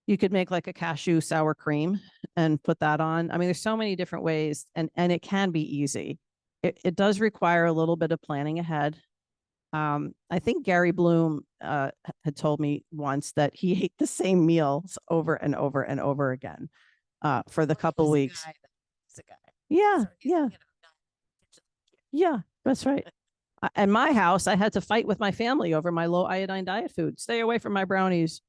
You could make like a cashew sour cream and put that on. I mean, there's so many different ways and it can be easy. It does require a little bit of planning ahead. I think Gary Bloom had told me once that he ate the same meals over and over and over again for the couple weeks. He's a guy. Yeah, So he's, yeah, not kitchen. yeah, that's right. In my house, I had to fight with my family over my low iodine diet food. Stay away from my brownies.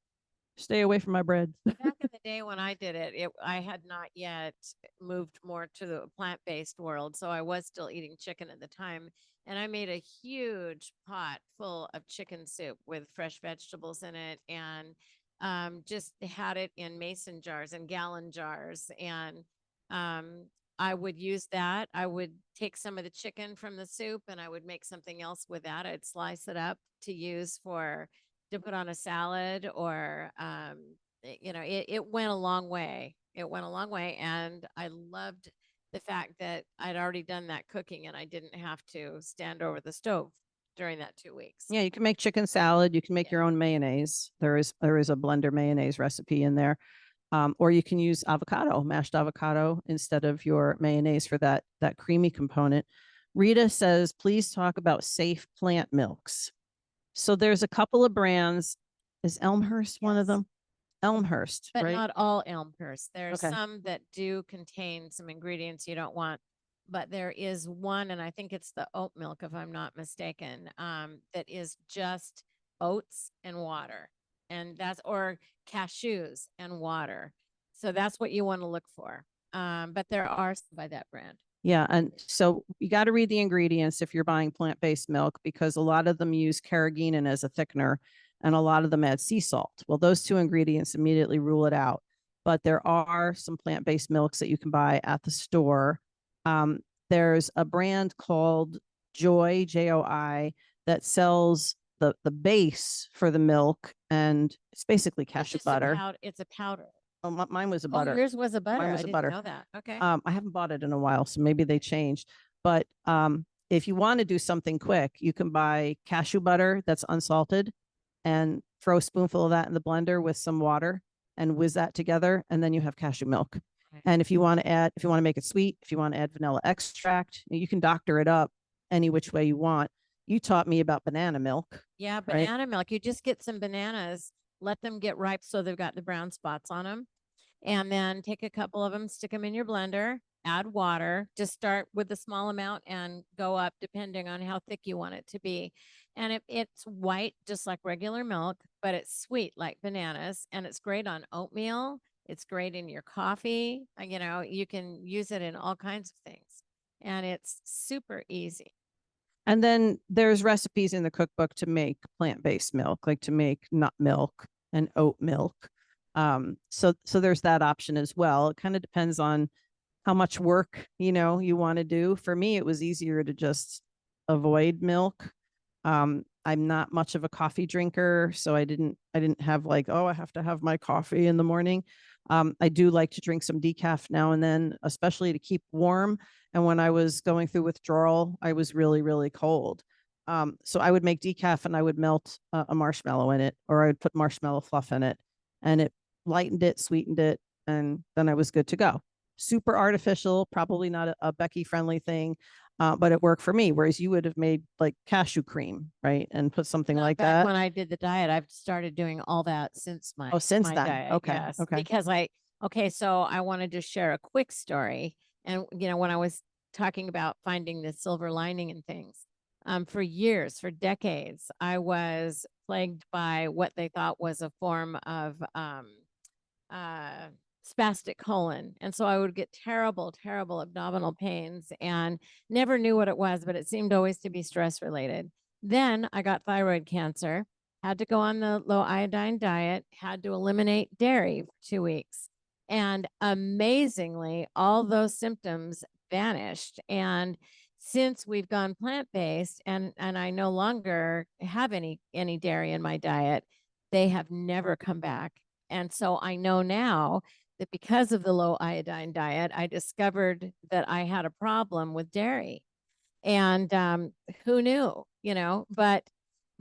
Stay away from my bread. Back in the day when I did it, I had not yet moved more to the plant-based world, so I was still eating chicken at the time. And I made a huge pot full of chicken soup with fresh vegetables in it, and just had it in mason jars and gallon jars. And I would use that. I would take some of the chicken from the soup and I would make something else with that. I'd slice it up to use to put on a salad or it went a long way. It went a long way, and I loved the fact that I'd already done that cooking and I didn't have to stand over the stove during that 2 weeks. Yeah, you can make chicken salad. You can make your own mayonnaise. There is a blender mayonnaise recipe in there. Or you can use avocado, mashed avocado instead of your mayonnaise for that creamy component. Rita says, please talk about safe plant milks. So there's a couple of brands. Is Elmhurst one of Yes. them? Elmhurst, But right? not all Elmhurst. There are Okay. some that do contain some ingredients you don't want, but there is one, and I think it's the oat milk, if I'm not mistaken, that is just oats and water, and or cashews and water. So that's what you want to look for. But there are some by that brand. Yeah. And so you got to read the ingredients if you're buying plant-based milk, because a lot of them use carrageenan as a thickener and a lot of them add sea salt. Well, those two ingredients immediately rule it out. But there are some plant-based milks that you can buy at the store. There's a brand called Joy, Joi, that sells the base for the milk, and it's basically It's cashew just butter. It's a powder. Oh, mine was a Oh, butter. yours was a butter. Mine I was a didn't butter. know that. Okay. I haven't bought it in a while, so maybe they changed. But if you want to do something quick, you can buy cashew butter that's unsalted and throw a spoonful of that in the blender with some water and whiz that together, and then you have cashew milk. Okay. And if you want to make it sweet, if you want to add vanilla extract, you can doctor it up any which way you want. You taught me about banana milk. Yeah, right? banana milk. You just get some bananas, let them get ripe so they've got the brown spots on them, and then take a couple of them, stick them in your blender, add water. Just start with a small amount and go up depending on how thick you want it to be. And it's white, just like regular milk, but it's sweet like bananas, and it's great on oatmeal. It's great in your coffee. You can use it in all kinds of things, and it's super easy. And then there's recipes in the cookbook to make plant-based milk, like to make nut milk and oat milk. So there's that option as well. It kind of depends on how much work, you want to do. For me, it was easier to just avoid milk. I'm not much of a coffee drinker, so I didn't have like, oh, I have to have my coffee in the morning. I do like to drink some decaf now and then, especially to keep warm. And when I was going through withdrawal, I was really, really cold. So I would make decaf and I would melt a marshmallow in it, or I would put marshmallow fluff in it, and it lightened it, sweetened it, and then I was good to go. Super artificial, probably not a Becky friendly thing, but it worked for me. Whereas you would have made like cashew cream, right? And put something Not like back that. when I did the diet. I've started doing all that since my Since my then. diet. Okay. Yes, Okay. because so I wanted to share a quick story. And when I was talking about finding the silver lining and things, for years, for decades, I was plagued by what they thought was a form of spastic colon. And so I would get terrible, terrible abdominal pains and never knew what it was, but it seemed always to be stress related. Then I got thyroid cancer, had to go on the low iodine diet, had to eliminate dairy for 2 weeks. And amazingly, all those symptoms vanished. And since we've gone plant-based and I no longer have any dairy in my diet, they have never come back. And so I know now that because of the low iodine diet, I discovered that I had a problem with dairy. And who knew, but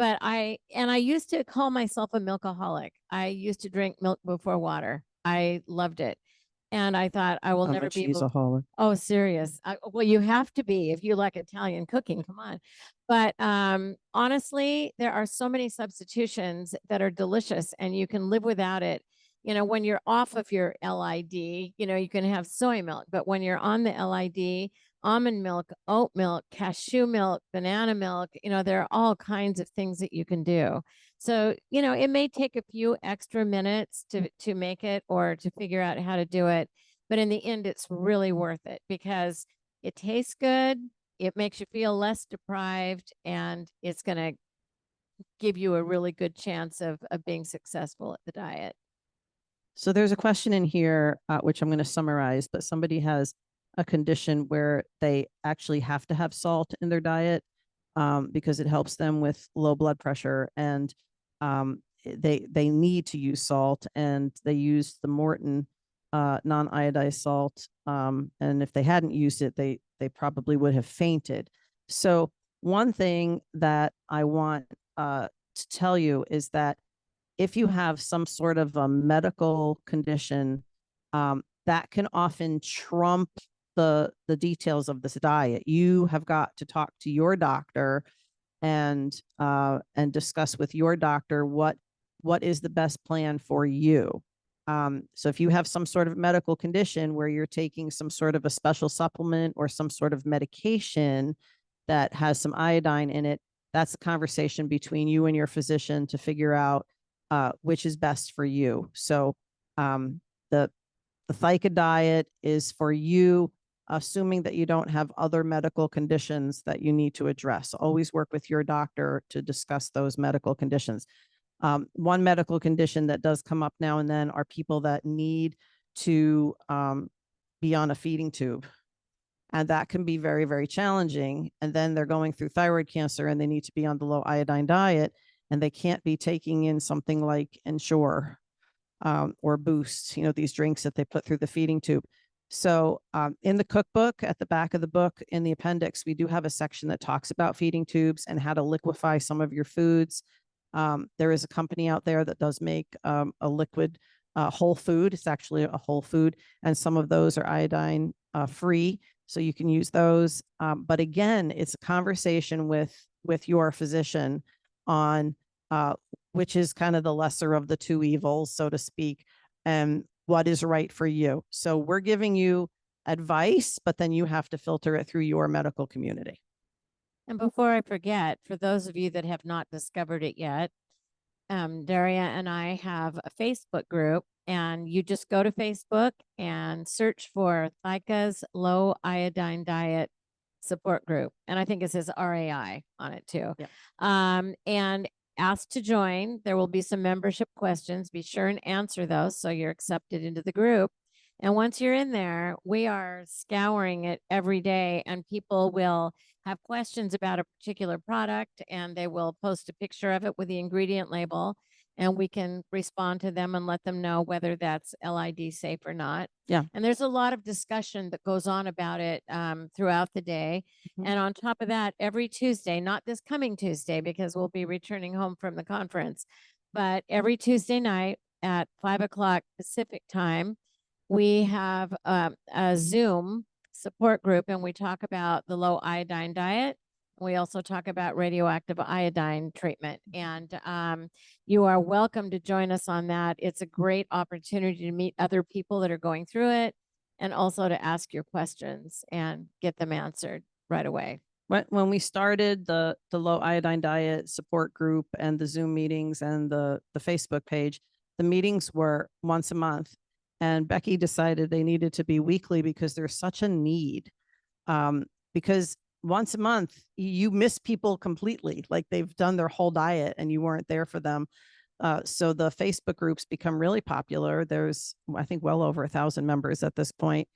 I used to call myself a milkaholic. I used to drink milk before water. I loved it. And I thought I will I'm never a be able. cheeseaholic. Oh, serious. Well, you have to be if you like Italian cooking. Come on. But honestly, there are so many substitutions that are delicious and you can live without it. You know, when you're off of your LID, you know, you can have soy milk, but when you're on the LID, almond milk, oat milk, cashew milk, banana milk, you know, there are all kinds of things that you can do. So, you know, it may take a few extra minutes to make it or to figure out how to do it, but in the end, it's really worth it because it tastes good, it makes you feel less deprived, and it's going to give you a really good chance of being successful at the diet. So there's a question in here, which I'm going to summarize, but somebody has a condition where they actually have to have salt in their diet because it helps them with low blood pressure, and they need to use salt, and they use the Morton non-iodized salt. And if they hadn't used it, they probably would have fainted. So one thing that I want to tell you is that if you have some sort of a medical condition, that can often trump the details of this diet. You have got to talk to your doctor and discuss with your doctor what is the best plan for you. So if you have some sort of medical condition where you're taking some sort of a special supplement or some sort of medication that has some iodine in it, that's a conversation between you and your physician to figure out which is best for you. So the ThyCa diet is for you, assuming that you don't have other medical conditions that you need to address. Always work with your doctor to discuss those medical conditions. One medical condition that does come up now and then are people that need to be on a feeding tube. And that can be very, very challenging. And then they're going through thyroid cancer and they need to be on the low iodine diet, and they can't be taking in something like Ensure or Boost, you know, these drinks that they put through the feeding tube. So in the cookbook, at the back of the book, in the appendix, we do have a section that talks about feeding tubes and how to liquefy some of your foods. There is a company out there that does make a liquid whole food. It's actually a whole food, and some of those are iodine free, so you can use those. But again, it's a conversation with your physician on which is kind of the lesser of the two evils, so to speak, and what is right for you. So we're giving you advice, but then you have to filter it through your medical community. And before I forget, for those of you that have not discovered it yet, Daria and I have a Facebook group, and you just go to Facebook and search for ThyCa's Low Iodine Diet Support Group. And I think it says RAI on it too. Yeah. And ask to join. There will be some membership questions. Be sure and answer those so you're accepted into the group. And once you're in there, we are scouring it every day, and people will have questions about a particular product and they will post a picture of it with the ingredient label, and we can respond to them and let them know whether that's LID safe or not. Yeah. And there's a lot of discussion that goes on about it throughout the day. And on top of that, every Tuesday, not this coming Tuesday because we'll be returning home from the conference, but every Tuesday night at 5 o'clock Pacific time, we have a Zoom support group, and we talk about the low iodine diet. We also talk about radioactive iodine treatment, and you are welcome to join us on that. It's a great opportunity to meet other people that are going through it, and also to ask your questions and get them answered right away. When we started the low iodine diet support group and the Zoom meetings and the Facebook page, the meetings were once a month. And Becky decided they needed to be weekly because there's such a need. Because once a month, you miss people completely, like they've done their whole diet and you weren't there for them. So the Facebook groups become really popular. There's, I think, well over 1,000 members at this point.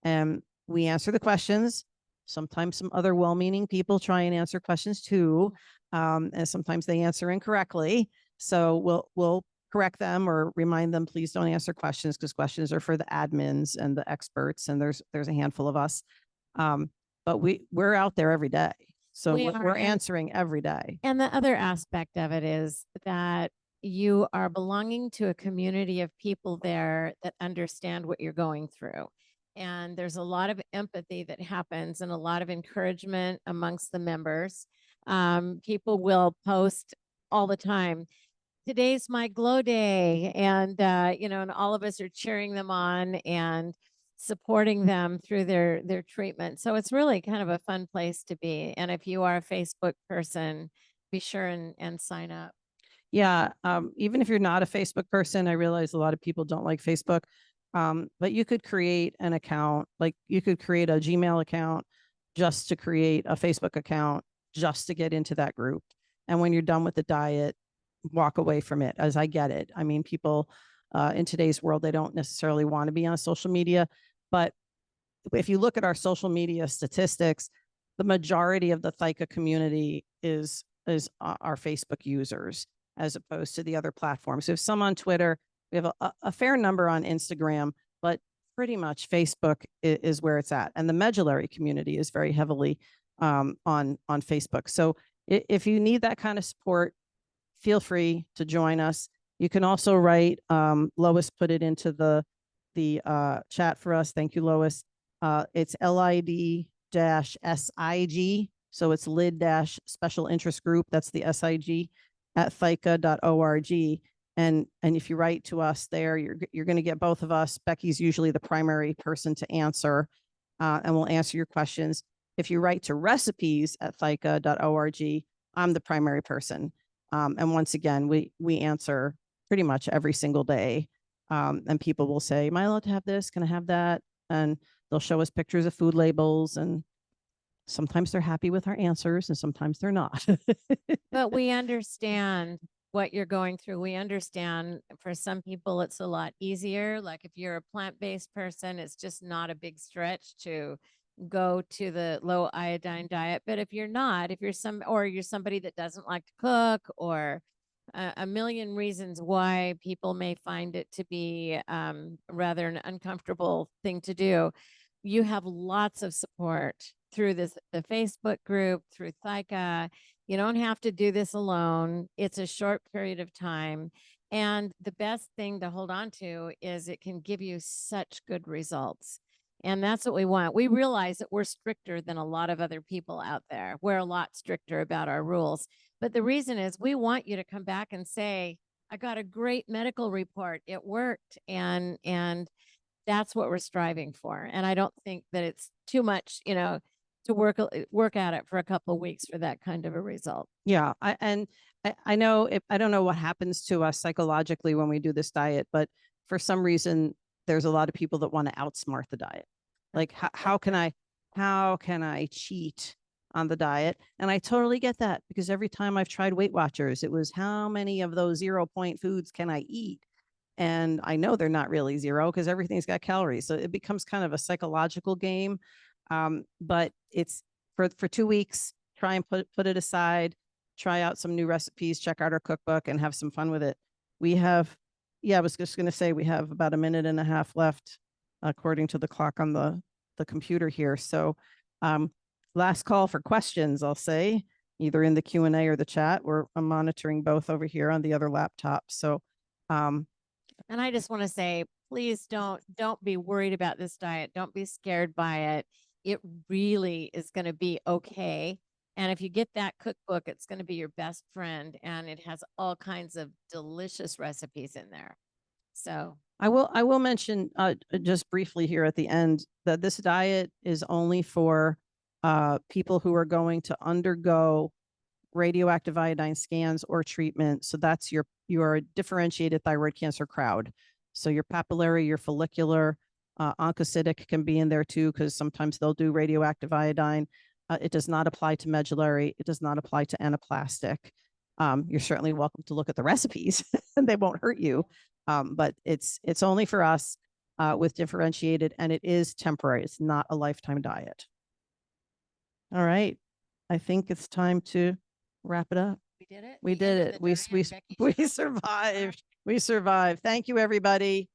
And we answer the questions. Sometimes some other well-meaning people try and answer questions too. And sometimes they answer incorrectly. So we'll correct them or remind them, please don't answer questions, because questions are for the admins and the experts, and there's a handful of us. But we're out there every day. So we're answering every day. And the other aspect of it is that you are belonging to a community of people there that understand what you're going through. And there's a lot of empathy that happens and a lot of encouragement amongst the members. People will post all the time, today's my glow day. And, and all of us are cheering them on and supporting them through their treatment. So it's really kind of a fun place to be. And if you are a Facebook person, be sure and sign up. Yeah. Even if you're not a Facebook person, I realize a lot of people don't like Facebook. But you could create an account, like you could create a Gmail account just to create a Facebook account, just to get into that group. And when you're done with the diet, walk away from it, as I get it. I mean, people in today's world, they don't necessarily want to be on social media, but if you look at our social media statistics, the majority of the ThyCa community is our Facebook users, as opposed to the other platforms. We have some on Twitter, we have a fair number on Instagram, but pretty much Facebook is where it's at. And the medullary community is very heavily on Facebook. So if you need that kind of support, feel free to join us. You can also write, Lois put it into the chat for us. Thank you, Lois. It's LID-SIG. So it's lid-special interest group. That's the SIG at ThyCa.org. And if you write to us there, you're going to get both of us. Becky's usually the primary person to answer, and we'll answer your questions. If you write to recipes at ThyCa.org, I'm the primary person. And once again, we answer pretty much every single day. And people will say, am I allowed to have this? Can I have that? And they'll show us pictures of food labels, and sometimes they're happy with our answers and sometimes they're not. But we understand what you're going through. We understand for some people it's a lot easier. Like if you're a plant-based person, it's just not a big stretch to go to the low iodine diet. But if you're not, if you're you're somebody that doesn't like to cook, or a million reasons why people may find it to be rather an uncomfortable thing to do, you have lots of support through the Facebook group, through ThyCa. You don't have to do this alone. It's a short period of time. And the best thing to hold on to is it can give you such good results. And that's what we want. We realize that we're stricter than a lot of other people out there. We're a lot stricter about our rules. But the reason is we want you to come back and say, I got a great medical report. It worked. And that's what we're striving for. And I don't think that it's too much, to work at it for a couple of weeks for that kind of a result. Yeah. I know, I don't know what happens to us psychologically when we do this diet, but for some reason, there's a lot of people that want to outsmart the diet. Like, how can I cheat on the diet? And I totally get that, because every time I've tried Weight Watchers, it was how many of those 0-point foods can I eat? And I know they're not really zero because everything's got calories. So it becomes kind of a psychological game. But it's for 2 weeks, try and put it aside, try out some new recipes, check out our cookbook and have some fun with it. I was just going to say, we have about 1.5 minutes left, according to the clock on the computer here. So last call for questions, I'll say, either in the Q&A or the chat. I'm monitoring both over here on the other laptop. So and I just want to say, please don't be worried about this diet. Don't be scared by it. It really is going to be okay. And if you get that cookbook, it's going to be your best friend, and it has all kinds of delicious recipes in there. So I will mention just briefly here at the end that this diet is only for people who are going to undergo radioactive iodine scans or treatment. So that's your differentiated thyroid cancer crowd. So your papillary, your follicular, oncocytic can be in there too, because sometimes they'll do radioactive iodine. It does not apply to medullary. It does not apply to anaplastic. You're certainly welcome to look at the recipes and they won't hurt you. But it's only for us with differentiated, and it is temporary. It's not a lifetime diet. All right. I think it's time to wrap it up. we did it. We did it. We survived. We survived. Thank you, everybody.